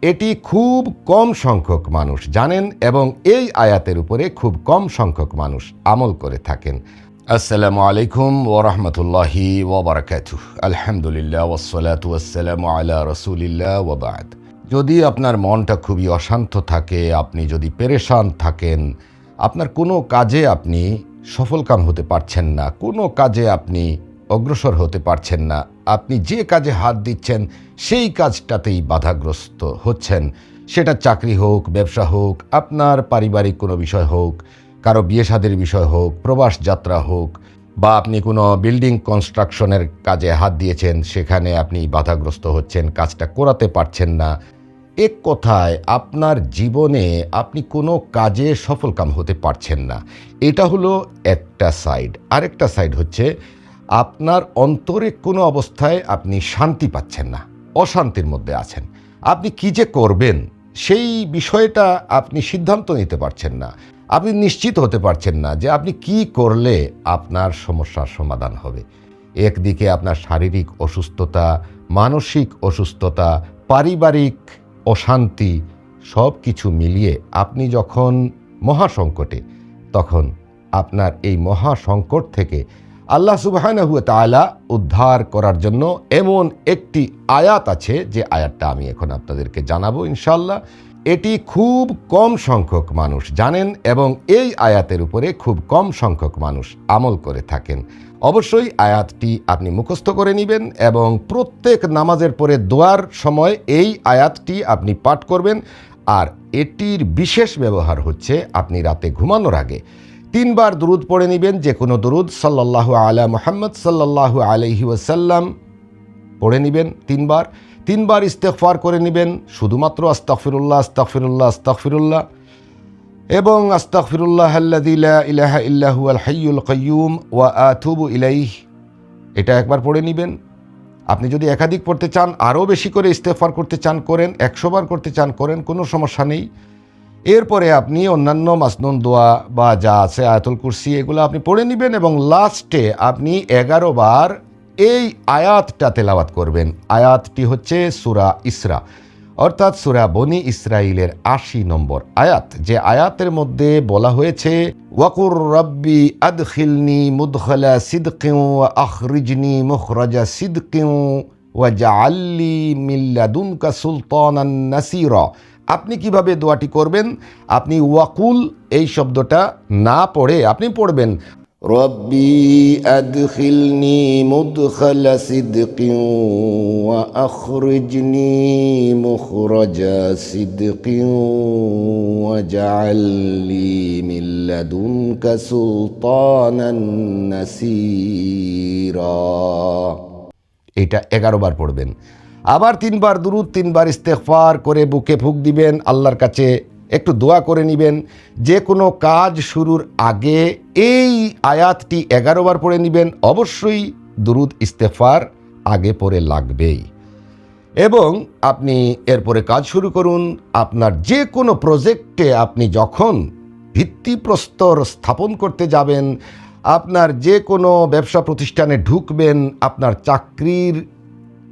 এটি খুব কম সংখ্যক মানুষ জানেন এবং এই আয়াতের উপরে খুব কম সংখ্যক মানুষ আমল করে থাকেন। আসসালামু আলাইকুম ওয়া রাহমাতুল্লাহি ওয়া বারাকাতুহু। আলহামদুলিল্লাহ ওয়াসসালাতু ওয়াসসালামু আলা রাসূলিল্লাহ ওয়া বা'দ। যদি আপনার মনটা খুবই অশান্ত থাকে, আপনি যদি পেরেশান থাকেন, আপনার কোনো কাজে আপনি সফলকাম হতে পারছেন না, কোনো কাজে আপনি অগ্রসর হতে পারছেন না, আপনি যে কাজে হাত দিচ্ছেন সেই কাজটাতেই বাধাগ্রস্ত হচ্ছেন, সেটা চাকরি হোক, ব্যবসা হোক, আপনার পারিবারিক কোনো বিষয় হোক, কারো বিয়ে শাদীর বিষয় হোক, প্রবাস যাত্রা হোক, বা আপনি কোনো বিল্ডিং কনস্ট্রাকশনের কাজে হাত দিয়েছেন, সেখানে আপনি বাধাগ্রস্ত হচ্ছেন, কাজটা করাতে পারছেন না। এক কথায় আপনার জীবনে আপনি কোনো কাজে সফলকাম হতে পারছেন না। এটা হলো একটা সাইড। আরেকটা সাইড হচ্ছে আপনার অন্তরে কোনো অবস্থায় আপনি শান্তি পাচ্ছেন না, অশান্তির মধ্যে আছেন। আপনি কী যে করবেন সেই বিষয়টা আপনি সিদ্ধান্ত নিতে পারছেন না, আপনি নিশ্চিত হতে পারছেন না যে আপনি কি করলে আপনার সমস্যার সমাধান হবে। একদিকে আপনার শারীরিক অসুস্থতা, মানসিক অসুস্থতা, পারিবারিক অশান্তি, সব কিছু মিলিয়ে আপনি যখন মহাসংকটে, তখন আপনার এই মহাসংকট থেকে আল্লাহ সুবহানাহু ওয়া তাআলা উদ্ধার করার জন্য এমন একটি আয়াত আছে, যে আয়াতটা আমি এখন আপনাদেরকে জানাবো ইনশাআল্লাহ। এটি খুব কম সংখ্যক মানুষ জানেন এবং এই আয়াতের উপরে খুব কম সংখ্যক মানুষ আমল করে থাকেন। অবশ্যই আয়াতটি আপনি মুখস্থ করে নেবেন এবং প্রত্যেক নামাজের পরে দোয়ার সময় এই আয়াতটি আপনি পাঠ করবেন। আর এটির বিশেষ ব্যবহার হচ্ছে আপনি রাতে ঘুমানোর আগে 3 বার দুরুদ পড়ে নেবেন, যে কোনো দুরুদ, সাল্লাল্লাহু আলা মুহাম্মদ সাল্লাল্লাহু আলাইহি ওয়াসাল্লাম পড়ে নেবেন 3 বার ইস্তেগফার করে নেবেন, শুধুমাত্র আস্তাগফিরুল্লাহ আস্তাগফিরুল্লাহ আস্তাগফিরুল্লাহ এবং আস্তাগফিরুল্লাহ আল্লাযী লা ইলাহা ইল্লা হুয়াল হাইয়ুল কাইয়্যুম ওয়া আতুবু ইলাইহি, এটা একবার পড়ে নেবেন। আপনি যদি একাধিক পড়তে চান, আরও বেশি করে ইস্তেগফার করতে চান করেন, 100 বার করতে চান করেন, কোনো সমস্যা নেই। এরপরে আপনি অন্যান্য মাসনুন দোয়া বা যা আছে আয়াতুল কুরসি, এগুলো আপনি পড়ে নেবেন এবং লাস্টে আপনি 11 বার এই আয়াতটা তেলাওয়াত করবেন। আয়াতটি হচ্ছে সূরা ইসরা, অর্থাৎ সূরা বনি ইসরাইলের 80 নম্বর আয়াত, যে আয়াতের মধ্যে বলা হয়েছে ওয়াকুর রব্বি আদখিলনি মুদখালা সিদকিন ওয়া আখরিজনি মুখরাজা সিদকিন ওয়া জাআলনি মিন লাদুনকা সুলতানান নাসীরা। আপনি কিভাবে দোয়াটি করবেন? আপনি ওয়াকুল এই শব্দটা না পড়ে আপনি পড়বেন রব্বি আদখিলনি মুদখালা সিদকিন ওয়া আখরিজনি মুখরাজা সিদকিন ওয়া জাআলনি মিন লাদুনকা সুলতানান নাসীরা। এটা 11 বার পড়বেন। আবার 3 বার দুরুদ, 3 বার ইস্তেগফার করে বুকে ফুঁক দিবেন, আল্লাহর কাছে একটু দোয়া করে নেবেন। যে কোনো কাজ শুরুর আগে এই আয়াতটি 11 বার পড়ে নেবেন। অবশ্যই দুরুদ ইস্তেগফার আগে পড়ে লাগবেই এবং আপনি এরপরে কাজ শুরু করুন। আপনার যে কোনো প্রজেক্টে আপনি যখন ভিত্তিপ্রস্তর স্থাপন করতে যাবেন, আপনার যে কোনো ব্যবসা প্রতিষ্ঠানে ঢুকবেন, আপনার চাকরির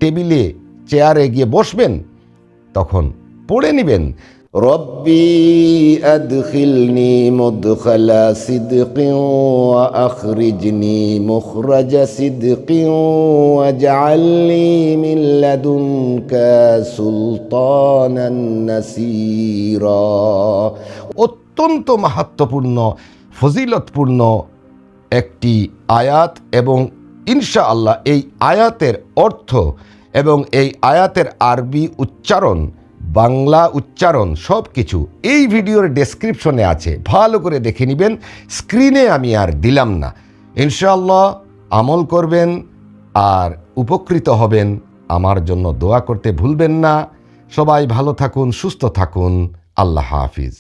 টেবিলে চেয়ারে গিয়ে বসবেন, তখন পড়ে নেবেন রব্বি আদখিলনি মুদখালা সিদকিন ওয়া আখরিজনি মুখরাজা সিদকিন ওয়া জাআলনি মিন লাদুনকা সুলতানান নাসীরা। অত্যন্ত মাহাত্ম্যপূর্ণ, ফজিলতপূর্ণ একটি আয়াত এবং ইনশাআল্লাহ এই আয়াতের অর্থ এবং এই আয়াতের আরবি উচ্চারণ, বাংলা উচ্চারণ সব কিছু এই ভিডিওর ডেসক্রিপশনে আছে, ভালো করে দেখে নেবেন। স্ক্রিনে আমি আর দিলাম না। ইনশাআল্লাহ আমল করবেন আর উপকৃত হবেন। আমার জন্য দোয়া করতে ভুলবেন না। সবাই ভালো থাকুন, সুস্থ থাকুন। আল্লাহ হাফিজ।